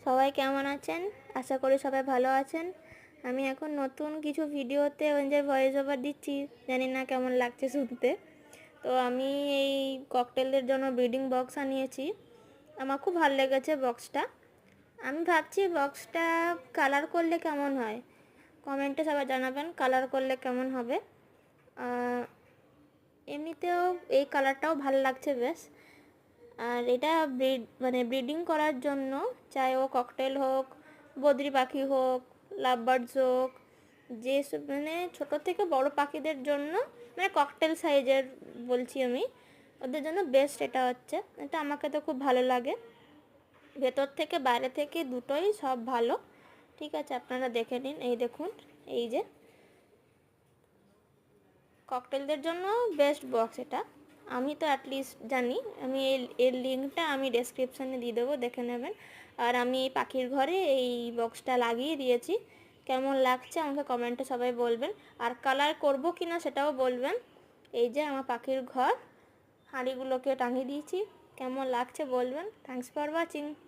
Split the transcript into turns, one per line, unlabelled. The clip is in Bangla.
সবাই কেমন আছেন? আশা করি সবাই ভালো আছেন। আমি এখন নতুন কিছু ভিডিওতে যে ভয়েস ওভার দিচ্ছি, জানি না কেমন লাগছে শুনতে। তো আমি এই ককটেলদের জন্য ব্রিডিং বক্স আনিয়েছি। আমার খুব ভালো লেগেছে বক্সটা। আমি ভাবছি বক্সটা কালার করলে কেমন হয়, কমেন্টে সবাই জানাবেন কালার করলে কেমন হবে। এমনিতেও এই কালারটাও ভালো লাগছে বেশ। আর এটা ব্রিডিং করার জন্য, চাই ও ককটেল হোক, বদ্রি পাখি হোক, লাভ বার্ডস হোক, যেসব ছোটো থেকে বড় পাখিদের জন্য, ককটেল সাইজের বলছি আমি, ওদের জন্য বেস্ট এটা হচ্ছে। এটা আমাকে তো খুব ভালো লাগে, ভেতর থেকে বাইরে থেকে দুটোই সব ভালো। ঠিক আছে, আপনারা দেখে নিন। এই দেখুন, এই যে ককটেলদের জন্য বেস্ট বক্স এটা। আমি তো অ্যাটলিস্ট জানি। আমি এর লিঙ্কটা আমি ডেসক্রিপশানে দিয়ে দেবো, দেখে নেবেন। আর আমি এই পাখির ঘরে এই বক্সটা লাগিয়ে দিয়েছি। কেমন লাগছে আমাকে কমেন্টে সবাই বলবেন। আর কালার করব কি না সেটাও বলবেন। এই যে আমার পাখির ঘর, হাঁড়িগুলোকে টাঙিয়ে দিয়েছি, কেমন লাগছে বলবেন। Thanks for watching.